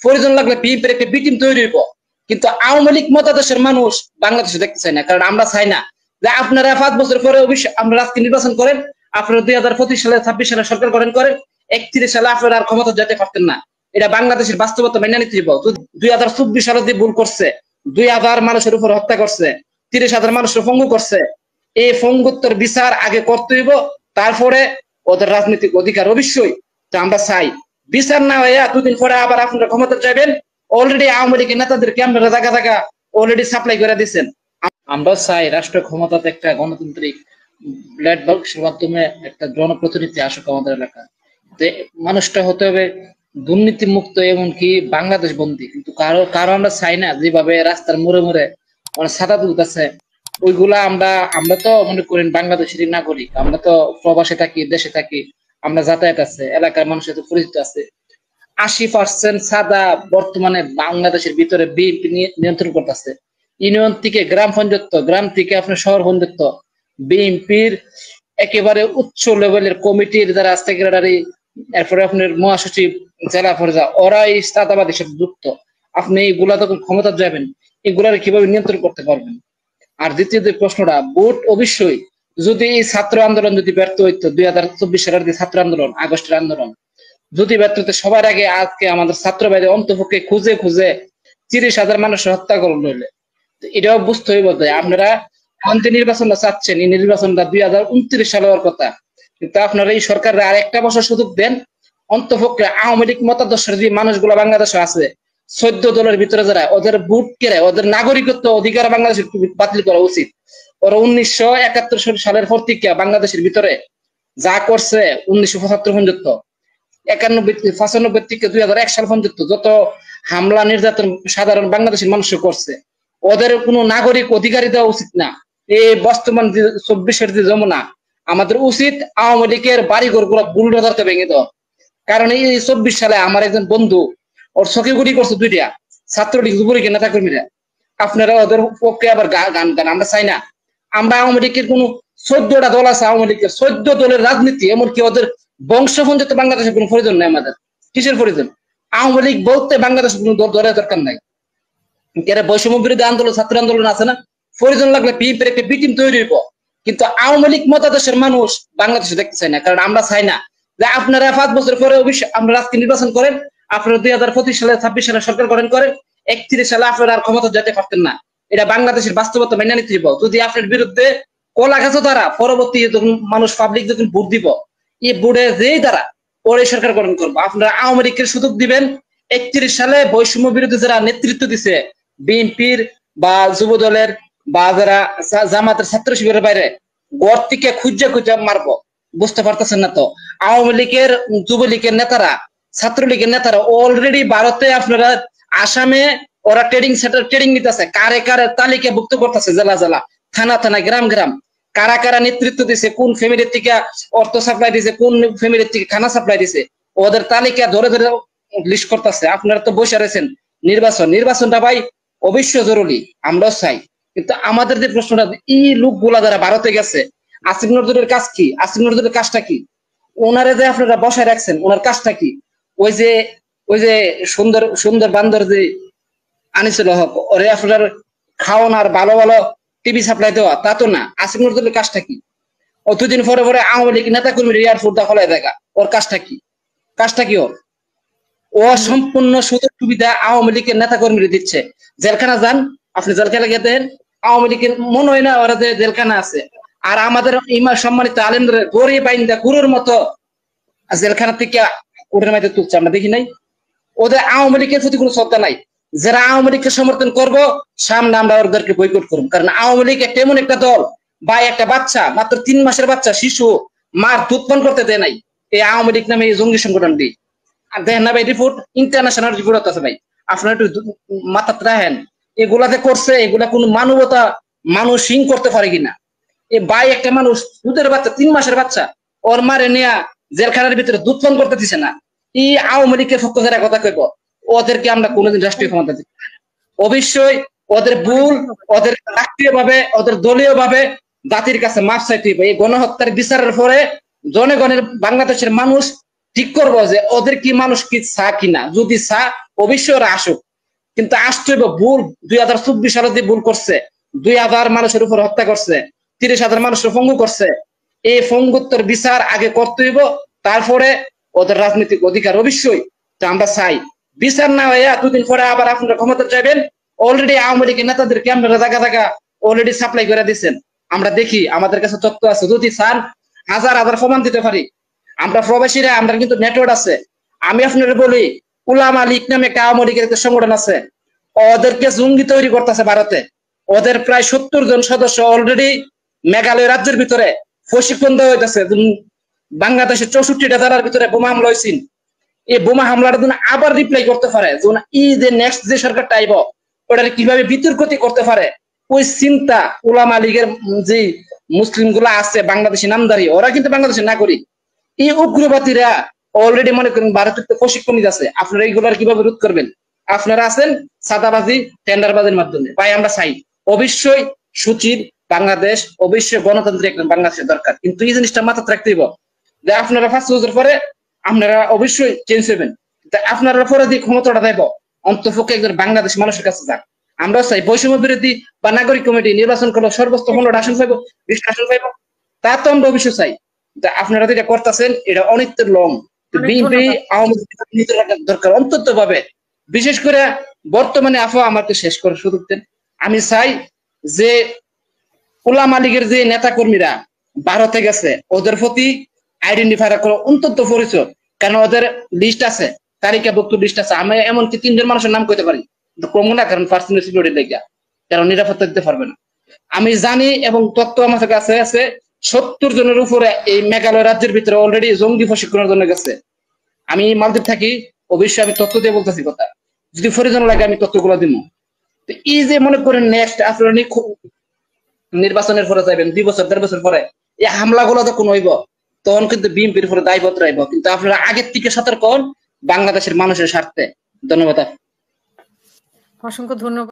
প্রয়োজন লাগলে বিএনপির একটা বি টিম তৈরি হইব। কিন্তু আওয়ামী লীগ মতাদর্শের মানুষ বাংলাদেশে দেখতে চাই না, কারণ আমরা চাই না যে আপনারা 5 বছর পরে অবশ্যই আমরা আজকে নির্বাচন করেন, আপনারা 2025 সালে 26 সালে সরকার গঠন করেন, 31 সালে আপনারা আর ক্ষমতা যেতে পারতেন না। এটা বাংলাদেশের বাস্তবতা মেনে নিতে হইব। 2024 সালে যে ভুল করছে, 2000 মানুষের উপর হত্যা করছে, 30,000 মানুষের পঙ্গু করছে, এই পঙ্গুত্বর বিচার আগে করতে হইব, তারপরে ওদের রাজনৈতিক অধিকার অবশ্যই আমরা চাই। বিচার না হইয়া 2 দিন পরে আবার আপনারা ক্ষমতা চাইবেন। অলরেডি আওয়ামী লীগের নেতাদেরকে আপনারা জায়গা জায়গা অলরেডি সাপ্লাই করে দিচ্ছেন। আমরা চাই রাষ্ট্র ক্ষমতাতে একটা গণতান্ত্রিক ব্ল্যাড বক্সের মাধ্যমে একটা জনপ্রতিনিধি আসুক আমাদের এলাকায়। মানুষটা হতে হবে দুর্নীতি মুক্ত, এমনকি বাংলাদেশ বন্দী। কিন্তু কারো আমরা চাই না যেভাবে রাস্তার মোড়ে মোড়ে মানে সাদা দুধ আছে ওইগুলা। আমরা তো মনে করেন বাংলাদেশেরই নাগরিক, আমরা তো প্রবাসে থাকি, দেশে থাকি, আমরা যাতায়াত আছে, এলাকার মানুষের সাথে পরিচিত আছে। 80% সাদা বর্তমানে বাংলাদেশের ভিতরে বিএনপি নিয়ন্ত্রণ করতেছে। ইউনিয়ন থেকে গ্রাম পর্যন্ত, গ্রাম থেকে আপনার শহর পর্যন্ত বিএনপির একেবারে উচ্চ লেভেলের কমিটির যারা সেক্রেটারি, এরপরে আপনার মহাসচিব, জেলা পর্যায়ে, ওরা এই সাদাবাদের সাথে যুক্ত। আপনি এইগুলা তখন ক্ষমতা যাবেন, এগুলার কিভাবে নিয়ন্ত্রণ করতে পারবেন? আর দ্বিতীয় যে প্রশ্নটা, ভোট অবশ্যই যদি এই ছাত্র আন্দোলন যদি ব্যর্থ হইতো, 2024 সালের যে ছাত্র আন্দোলন, আগস্টের আন্দোলন যদি ব্যর্থ হতো, সবার আগে আজকে আমাদের ছাত্র ভাইদের অন্তপক্ষে খুঁজে খুঁজে 30,000 মানুষের হত্যা করল হইলে এটাও বুঝতে হইব যে আপনারা যে নির্বাচনটা চাচ্ছেন, এই নির্বাচনটা 2029 সালে হওয়ার কথা, কিন্তু আপনারা এই সরকারের আর একটা বছর সুযোগ দেন। অন্তপক্ষে আওয়ামী লীগ মতাদর্শের যে মানুষগুলো বাংলাদেশে আছে, 14 দলের ভিতরে যারা, ওদের ভোট কেড়ে ওদের নাগরিকত্ব অধিকার বাংলাদেশের বাতিল করা উচিত। ওরা 1971 সালের পর থেকে বাংলাদেশের ভিতরে যা করছে, 1975 পর্যন্ত, 95 থেকে 2001 সাল পর্যন্ত যত হামলা নির্যাতন সাধারণ বাংলাদেশের মানুষ করছে, ওদের কোনো নাগরিক অধিকারী দেওয়া উচিত না। এই বর্তমান যে 24-এর যে যমুনা, আমাদের উচিত আওয়ামী লীগের বাড়িঘর গুলো বুলডোজারতে ভেঙে দেওয়া। কারণ এই 24 সালে আমার একজন বন্ধু, ওর চোখে গুলি করছে 2টা ছাত্রলীগ যুবলীগের নেতা কর্মীরা। আপনারা ওদের পক্ষে আবার গান আমরা চাই না। আমরা আওয়ামী লীগের কোন 14টা দল আছে, আওয়ামী লীগের 14 দলের রাজনীতি, এমনকি ওদের বংশপঞ্জিত বাংলাদেশের কোনো প্রয়োজন নেই। আমাদের কিসের প্রয়োজন? আওয়ামী লীগ বলতে বাংলাদেশের কোনো দলের দরকার নাই। এরা বৈষম্য বিরোধী আন্দোলন, ছাত্র আন্দোলন আছে না, প্রয়োজন লাগলে বিএনপির একটা বি টিম তৈরি হইব। কিন্তু আওয়ামী লীগ মতাদর্শের মানুষ বাংলাদেশে দেখতে চাই না, কারণ আমরা চাই না যে আপনারা 5 বছর পরে অবশ্যই আমরা আজকে নির্বাচন করেন, আপনারা 2025 সালে 26 সালে সরকার গঠন করেন, 31 সালে আপনারা আর ক্ষমতা যেতে পারতেন না। এটা বাংলাদেশের বাস্তবতা মেনে নিতে হইব। যদি আপনার বিরুদ্ধে কলা গাছ দ্বারা পরবর্তী যখন মানুষ পাবলিক যখন ভোট দিব, এই ভোটে যেই দ্বারা ওর এই সরকার গঠন করবো, আপনারা আওয়ামী লীগের সুযোগ দিবেন। 31 সালে বৈষম্য বিরোধী যারা নেতৃত্ব দিছে, বিএনপির বা যুব দলের বা যারা জামাতের ছাত্র শিবিরের বাইরে, গড় থেকে খুঁজা খুঁজা মারবো। বুঝতে পারতেছেন না তো? আওয়ামী লীগের, যুবলীগের নেতারা, ছাত্রলীগের নেতারা অলরেডি ভারতে, আপনারা আসামে ওরা ট্রেডিং সেন্টার ট্রেডিং নিতেছে, কারে কারে তালিকাভুক্ত করতেছে, জেলা জেলা, থানা থানা, গ্রাম গ্রাম, কারা কারা নেতৃত্ব দিছে, কোন ফ্যামিলির থেকে অর্থ সাপ্লাই দিছে, কোন ফ্যামিলির থেকে খানা সাপ্লাই দিছে, ওদের তালিকা ধরে ধরে লিস্ট করতেছে। আপনারা তো বসে রয়েছেন। নির্বাচনটা ভাই অবশ্যই জরুরি, আমরাও চাই। কিন্তু আমাদের যে প্রশ্নটা, এই লোকগুলা যারা ভারতে গেছে, আসিফ নজরুলের কাজ কি? আসিফ নজরুলের কাজটা কি? ওনারে যে আপনারা বসায় রাখছেন, ওনার কাজটা কি? ওই যে সুন্দর সুন্দর বান্দর যে আনিসুল হক, ওরে আপনার খাওয়ান আর ভালো ভালো টিভি সাপ্লাই দেওয়া, তা তো না। আসিফ নজরুলের কাজটা কি? ও 2 দিন পরে পরে আওয়ামী লীগ নেতা কর্মীর এয়ারপোর্ট দখলায় দেখা, ওর কাজটা কি? কাজটা কি ওর? ও সম্পূর্ণ সুযোগ সুবিধা আওয়ামী লীগের নেতা কর্মীরা দিচ্ছে। জেলখানা যান, আপনি জেলখানা গিয়ে দেখেন, আওয়ামী লীগের মনে হয় না ওরা যে জেলখানা আছে। আর আমাদের ইমাম সম্মানিত আলেমদের গড়িয়ে বাইন্দা গুরুর মতো জেলখানা থেকে কোর্টের মধ্যে তুলছে, আমরা দেখি নাই? ওদের আওয়ামী লীগের প্রতি কোনো শ্রদ্ধা নাই। যারা আওয়ামী লীগকে সমর্থন করবো, সামনে আমরা ওদেরকে বয়কট করবো। কারণ আওয়ামী লীগ একটা এমন একটা দল, বা একটা বাচ্চা, মাত্র 3 মাসের বাচ্চা শিশু মার দুধ পান করতে দেয় নাই এই আওয়ামী লীগ নামে এই জঙ্গি সংগঠনটি। আর দেখেন না ভাই, রিপোর্ট ইন্টারন্যাশনাল রিপোর্ট আছে ভাই, আপনারা একটু মাথাতে রাখেন। এগুলাতে করছে, এগুলা কোন মানবতা, মানুষহীন করতে পারে কিনা? এই ভাই একটা মানুষ, দুধের বাচ্চা, 3 মাসের বাচ্চা, ওর মারে নেয়া জেলখানার ভিতরে দুধ পান করতে দিছে না। এই আওয়ামী লীগের পক্ষ যারা কথা কইব, ওদেরকে আমরা কোনোদিন রাষ্ট্রীয় ক্ষমতা দিই। অবশ্যই ওদের ভুল, ওদের রাষ্ট্রীয় ভাবে, ওদের দলীয় ভাবে জাতির কাছে মাপ চাইতে হবে। এই গণহত্যার বিচারের পরে জনগণের, বাংলাদেশের মানুষ ঠিক করবো যে ওদের কি মানুষ কি চা কিনা। যদি চা, অবশ্যই ওরা আসুক, কিন্তু আসতে হবে ভুল 2024 সালে যে ভুল করছে, 2000 মানুষের উপর হত্যা করছে, 30,000 মানুষের পঙ্গু করছে, এই পঙ্গুত্বের বিচার আগে করতে হইব, তারপরে ওদের রাজনৈতিক অধিকার অবশ্যই আমরা চাই। বিচার না হইয়া দুদিন পরে আবার আপনারা ক্ষমতা চাইবেন। অলরেডি আওয়ামী লীগের নেতাদেরকে আপনারা জায়গা জায়গা অলরেডি সাপ্লাই করে দিচ্ছেন, আমরা দেখি, আমাদের কাছে তথ্য আছে, যদি চান হাজার হাজার প্রমাণ দিতে পারি। আমরা প্রবাসীরা, আমরা কিন্তু নেটওয়ার্ক আছে। আমি আপনারা বলি, উলামা লীগ নামে একটা আওয়ামী লীগের একটা সংগঠন আছে, ওদেরকে জঙ্গি তৈরি করতেছে ভারতে। ওদের প্রায় 70 জন সদস্য অলরেডি মেঘালয় রাজ্যের ভিতরে প্রশিক্ষণ দেওয়া হইতেছে। বাংলাদেশের 64টা জেলার ভিতরে বোমা হামলা হয়েছে। এই বোমা হামলার জন্য আবার রিপ্লাই করতে পারে, যে নেক্সট যে সরকারটা আইব ওটাকে কিভাবে বিতর্কতি করতে পারে, ওই চিন্তা উলামা লীগের যে মুসলিম গুলা আছে বাংলাদেশি নামদারি, ওরা কিন্তু বাংলাদেশের নাগরিক। এই উগ্রবাদীরা অলরেডি মনে করেন ভারতের প্রশিক্ষণ নিতেছে। আপনারা এইগুলার কিভাবে রোধ করবেন? আপনারা আছেন সাদাবাজি, টেন্ডারবাজির মাধ্যমে। ভাই আমরা চাই অবশ্যই সুচির বাংলাদেশ, অবশ্যই গণতান্ত্রিক বাংলাদেশের দরকার, কিন্তু এই জিনিসটা মাথায় রাখতে হইব যে আপনারা 5 বছর পরে আপনারা অবশ্যই চেঞ্জ হবেন। আপনারা পরে দিয়ে ক্ষমতাটা দেব অন্তপক্ষে একজন বাংলাদেশ মানুষের কাছে যাক। আমরা চাই বৈষম্য বিরোধী বা নাগরিক কমিটি নির্বাচন করলে সর্বোচ্চ 15টা আসন পাইব, 20টা আসন পাইব, তা তো আমরা অবশ্যই চাই। আপনারা যেটা করতেছেন এটা অনেকটার লং। বিএনপি আওয়ামী লীগ দরকার অন্তত ভাবে, বিশেষ করে বর্তমানে। আমাকে শেষ করে সুযোগ দেন। আমি চাই যে উলামা লীগের যে নেতা কর্মীরা ভারতে গেছে ওদের প্রতি আইডেন্টিফাই করা অন্তত পরিচয়, কারণ ওদের লিস্ট আছে, তালিকাভুক্ত লিস্ট আছে। আমি এমনকি 3 জন মানুষের নাম কইতে পারি, কম না, কারণ পার্সোনাল সিকিউরিটি লেগে, কারণ নিরাপত্তা দিতে পারবে না। আমি জানি এবং তথ্য আমার কাছে আছে 70 জনের উপরে এই মেঘালয় রাজ্যের ভিতরে অলরেডি জঙ্গি প্রশিক্ষণের জন্য গেছে। আমি মালদ্বীপ থাকি, অবশ্যই আমি তথ্য দিয়ে বলতেছি কথা, যদি প্রয়োজন লাগে আমি তথ্যগুলো দিব। এই যে মনে করেন নেক্সট আপনারা নির্বাচনের পরে যাবেন 2 বছর 1.5 বছর পরে এই হামলাগুলো যখন হইব, তখন কিন্তু বিএনপির উপরে দায়বদ্ধ রাখবো। কিন্তু আপনারা আগের থেকে সতর্ক হন বাংলাদেশের মানুষের স্বার্থে। ধন্যবাদ। অসংখ্য ধন্যবাদ।